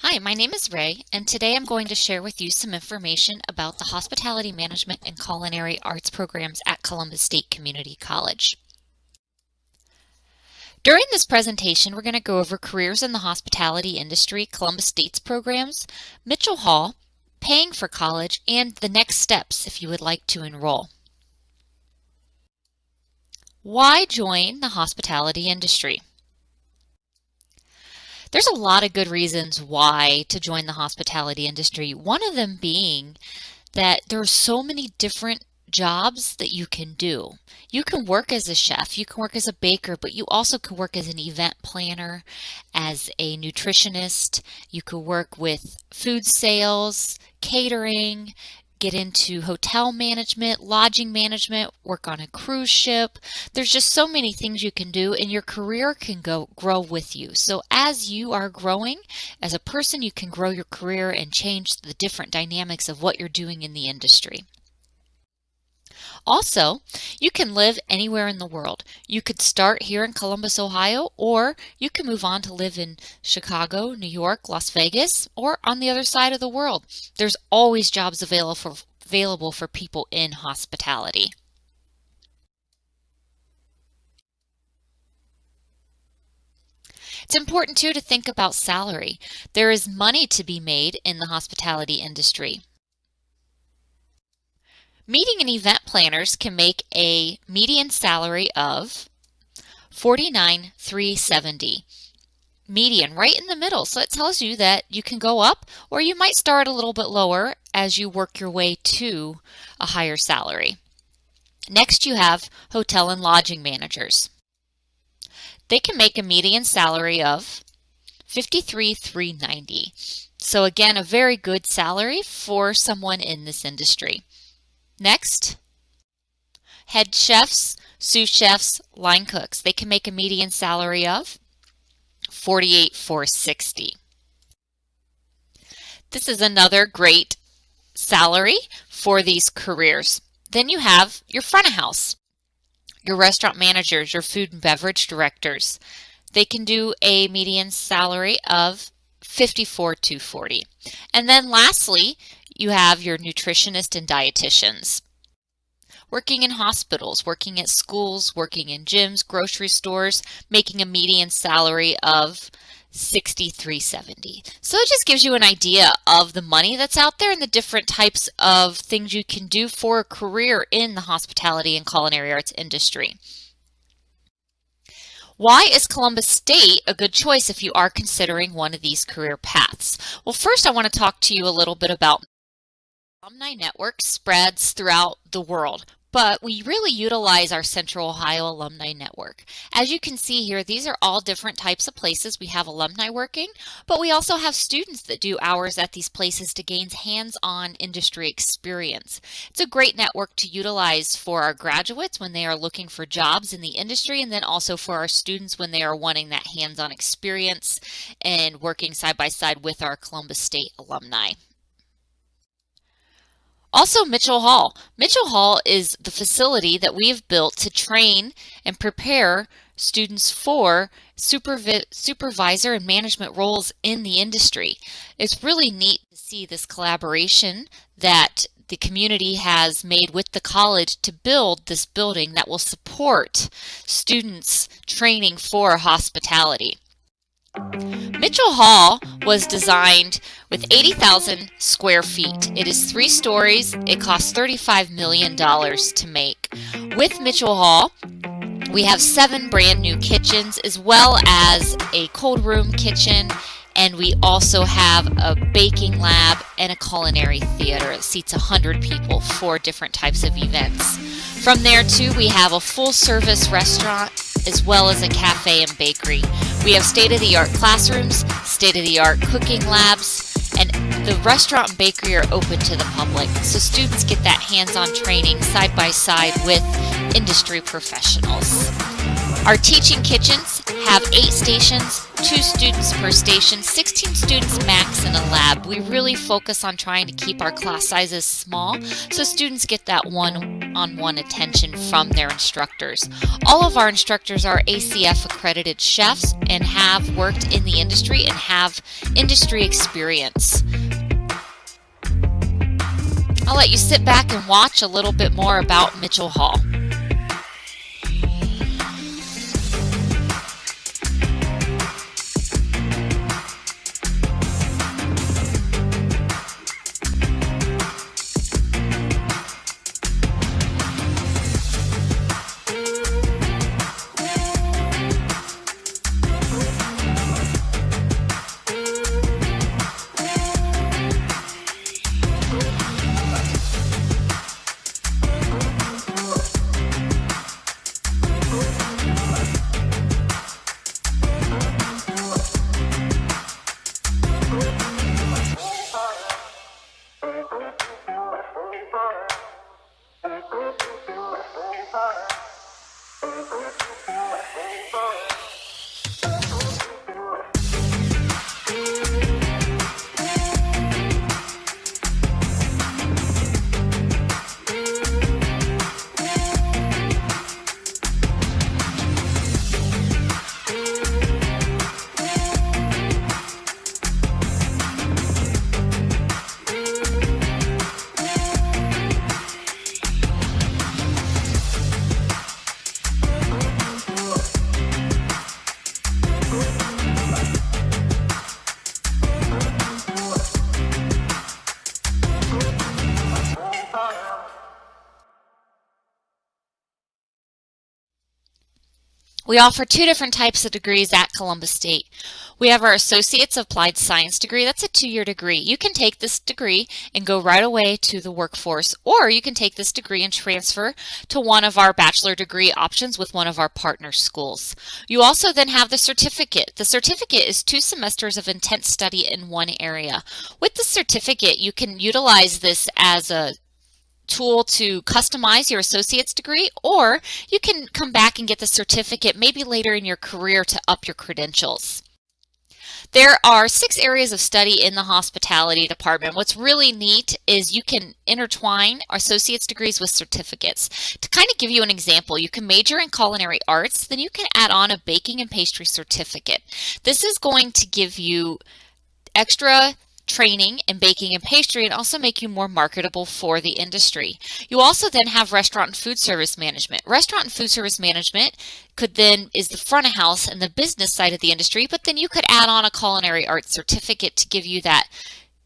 Hi, my name is Ray, and today I'm going to share with you some information about the Hospitality Management and Culinary Arts programs at Columbus State Community College. During this presentation, we're going to go over careers in the hospitality industry, Columbus State's programs, Mitchell Hall, paying for college, and the next steps if you would like to enroll. Why join the hospitality industry? There's a lot of good reasons why to join the hospitality industry. One of them being that there are so many different jobs that you can do. You can work as a chef, you can work as a baker, but you also can work as an event planner, as a nutritionist. You could work with food sales, catering, get into hotel management, lodging management, work on a cruise ship. There's just so many things you can do, and your career can grow with you. So as you are growing as a person, you can grow your career and change the different dynamics of what you're doing in the industry. Also, you can live anywhere in the world. You could start here in Columbus, Ohio, or you can move on to live in Chicago, New York, Las Vegas, or on the other side of the world. There's always jobs available for people in hospitality. It's important too to think about salary. There is money to be made in the hospitality industry. Meeting and event planners can make a median salary of $49,370. Median, right in the middle. So it tells you that you can go up, or you might start a little bit lower as you work your way to a higher salary. Next, you have hotel and lodging managers. They can make a median salary of $53,390. So again, a very good salary for someone in this industry. Next, head chefs, sous chefs, line cooks. They can make a median salary of $48,460. This is another great salary for these careers. Then you have your front of house, your restaurant managers, your food and beverage directors. They can do a median salary of $54,240. And then lastly, you have your nutritionist and dietitians. Working in hospitals, working at schools, working in gyms, grocery stores, making a median salary of $63,370. So it just gives you an idea of the money that's out there and the different types of things you can do for a career in the hospitality and culinary arts industry. Why is Columbus State a good choice if you are considering one of these career paths? Well, first I want to talk to you a little bit about Alumni Network spreads throughout the world, but we really utilize our Central Ohio Alumni Network. As you can see here, these are all different types of places. We have alumni working, but we also have students that do hours at these places to gain hands-on industry experience. It's a great network to utilize for our graduates when they are looking for jobs in the industry, and then also for our students when they are wanting that hands-on experience and working side by side with our Columbus State alumni. Also, Mitchell Hall. Mitchell Hall is the facility that we have built to train and prepare students for supervisor and management roles in the industry. It's really neat to see this collaboration that the community has made with the college to build this building that will support students training for hospitality. Mitchell Hall was designed with 80,000 square feet. It is 3 stories. It costs $35 million to make. With Mitchell Hall, we have 7 brand new kitchens as well as a cold room kitchen, and we also have a baking lab and a culinary theater that seats 100 people for different types of events. From there too, we have a full service restaurant as well as a cafe and bakery. We have state-of-the-art classrooms, state-of-the-art cooking labs, and the restaurant and bakery are open to the public. So students get that hands-on training side by side with industry professionals. Our teaching kitchens have 8 stations, 2 students per station, 16 students max in a lab. We really focus on trying to keep our class sizes small so students get that one-on-one attention from their instructors. All of our instructors are ACF accredited chefs and have worked in the industry and have industry experience. I'll let you sit back and watch a little bit more about Mitchell Hall. We offer 2 different types of degrees at Columbus State. We have our Associates of Applied Science degree. That's a 2-year degree. You can take this degree and go right away to the workforce, or you can take this degree and transfer to one of our bachelor degree options with one of our partner schools. You also then have the certificate. The certificate is 2 semesters of intense study in one area. With the certificate, you can utilize this as a tool to customize your associate's degree, or you can come back and get the certificate maybe later in your career to up your credentials. There are 6 areas of study in the hospitality department. What's really neat is you can intertwine associate's degrees with certificates. To kind of give you an example, you can major in culinary arts, then you can add on a baking and pastry certificate. This is going to give you extra training in baking and pastry and also make you more marketable for the industry. You also then have restaurant and food service management. Restaurant and food service management is the front of house and the business side of the industry, but then you could add on a culinary arts certificate to give you that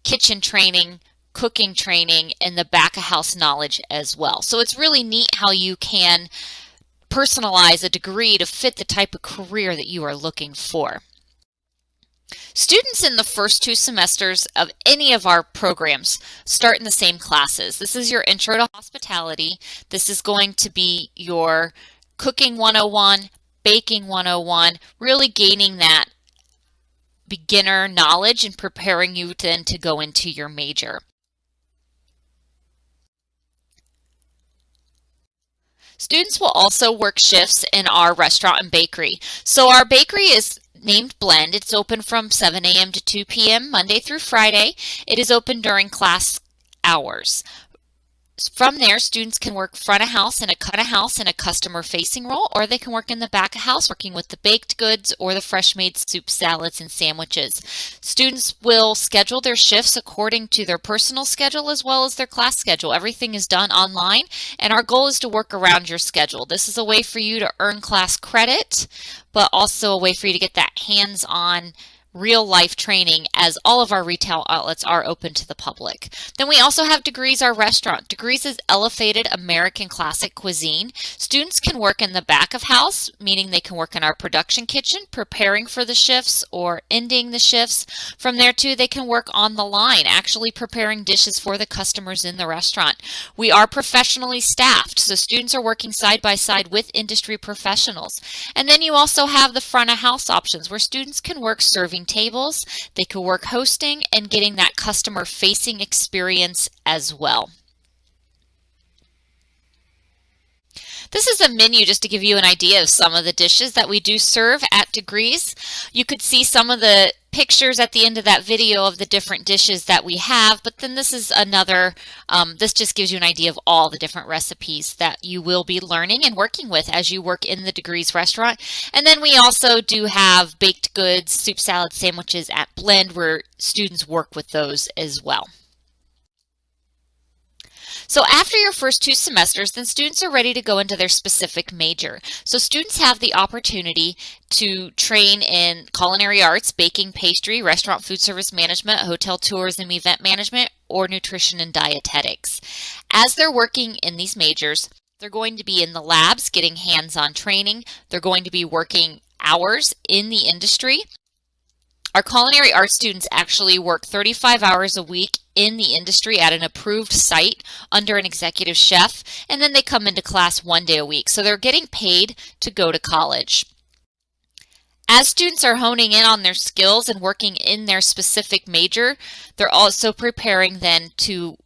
kitchen training, cooking training, and the back of house knowledge as well. So it's really neat how you can personalize a degree to fit the type of career that you are looking for. Students in the first 2 semesters of any of our programs start in the same classes. This is your Intro to Hospitality. This is going to be your Cooking 101, Baking 101, really gaining that beginner knowledge and preparing you then to go into your major. Students will also work shifts in our restaurant and bakery. So our bakery is named Blend. It's open from 7 a.m. to 2 p.m. Monday through Friday. It is open during class hours. From there, students can work front of house in a customer facing role, or they can work in the back of house working with the baked goods or the fresh made soup, salads, and sandwiches. Students will schedule their shifts according to their personal schedule as well as their class schedule. Everything is done online, and our goal is to work around your schedule. This is a way for you to earn class credit, but also a way for you to get that hands-on real life training, as all of our retail outlets are open to the public. Then we also have Degrees, our restaurant. Degrees is elevated American classic cuisine. Students can work in the back of house, meaning they can work in our production kitchen, preparing for the shifts or ending the shifts. From there too, they can work on the line, actually preparing dishes for the customers in the restaurant. We are professionally staffed, so students are working side by side with industry professionals. And then you also have the front of house options, where students can work serving tables, they could work hosting, and getting that customer facing experience as well. This is a menu just to give you an idea of some of the dishes that we do serve at Degrees. You could see some of the pictures at the end of that video of the different dishes that we have, but then this is another, this just gives you an idea of all the different recipes that you will be learning and working with as you work in the Degrees restaurant. And then we also do have baked goods, soup, salad, sandwiches at Blend where students work with those as well. So after your first 2 semesters, then students are ready to go into their specific major. So students have the opportunity to train in culinary arts, baking, pastry, restaurant food service management, hotel tourism, event management, or nutrition and dietetics. As they're working in these majors, they're going to be in the labs getting hands-on training. They're going to be working hours in the industry. Our culinary arts students actually work 35 hours a week in the industry at an approved site under an executive chef, and then they come into class 1 day a week. So they're getting paid to go to college. As students are honing in on their skills and working in their specific major, they're also preparing then to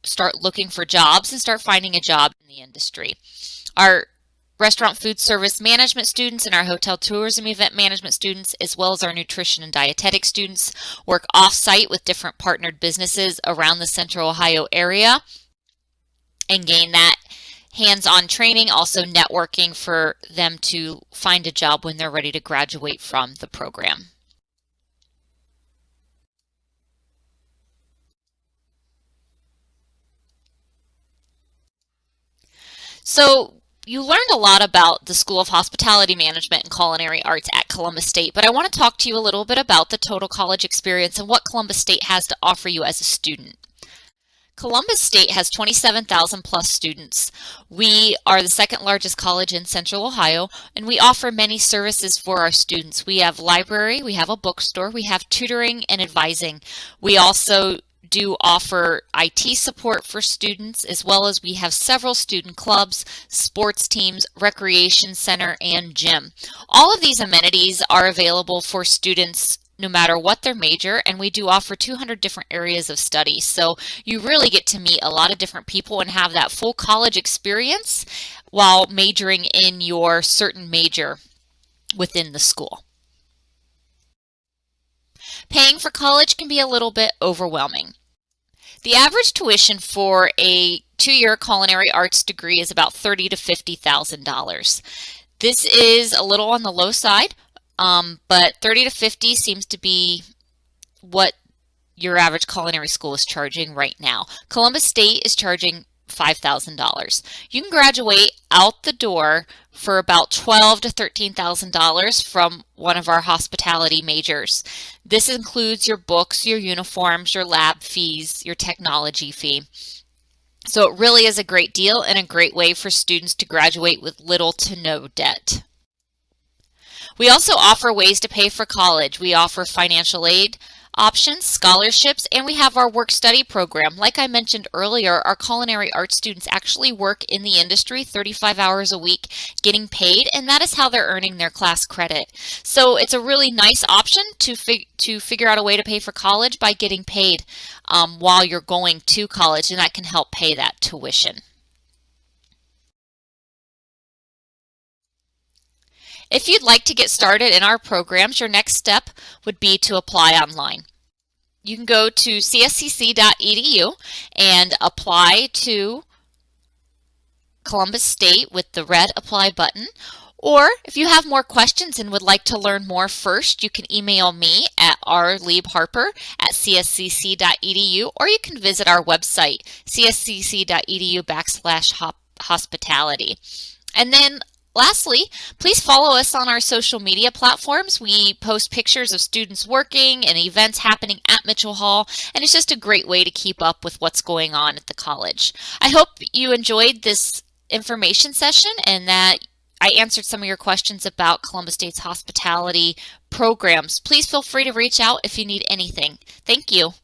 start looking for jobs and start finding a job in the industry. Our restaurant food service management students and our hotel tourism event management students, as well as our nutrition and dietetic students, work off-site with different partnered businesses around the Central Ohio area and gain that hands-on training, also networking for them to find a job when they're ready to graduate from the program. So you learned a lot about the School of Hospitality Management and Culinary Arts at Columbus State, but I want to talk to you a little bit about the total college experience and what Columbus State has to offer you as a student. Columbus State has 27,000 plus students. We are the second largest college in Central Ohio, and we offer many services for our students. We have library, we have a bookstore, we have tutoring and advising. We also do offer IT support for students, as well as we have several student clubs, sports teams, recreation center, and gym. All of these amenities are available for students no matter what their major, and we do offer 200 different areas of study. So you really get to meet a lot of different people and have that full college experience while majoring in your certain major within the school. Paying for college can be a little bit overwhelming. The average tuition for a 2-year culinary arts degree is about $30,000 to $50,000. This is a little on the low side, but 30 to 50 seems to be what your average culinary school is charging right now. Columbus State is charging $5,000. You can graduate out the door for about $12,000 to $13,000 from one of our hospitality majors. This includes your books, your uniforms, your lab fees, your technology fee. So it really is a great deal and a great way for students to graduate with little to no debt. We also offer ways to pay for college. We offer financial aid options, scholarships, and we have our work-study program. Like I mentioned earlier, our culinary arts students actually work in the industry 35 hours a week getting paid, and that is how they're earning their class credit. So it's a really nice option to figure out a way to pay for college by getting paid while you're going to college, and that can help pay that tuition. If you'd like to get started in our programs, your next step would be to apply online. You can go to cscc.edu and apply to Columbus State with the red apply button. Or if you have more questions and would like to learn more first, you can email me at rliebharper@cscc.edu, or you can visit our website, cscc.edu/hospitality. And then lastly, please follow us on our social media platforms. We post pictures of students working and events happening at Mitchell Hall, and it's just a great way to keep up with what's going on at the college. I hope you enjoyed this information session and that I answered some of your questions about Columbus State's hospitality programs. Please feel free to reach out if you need anything. Thank you.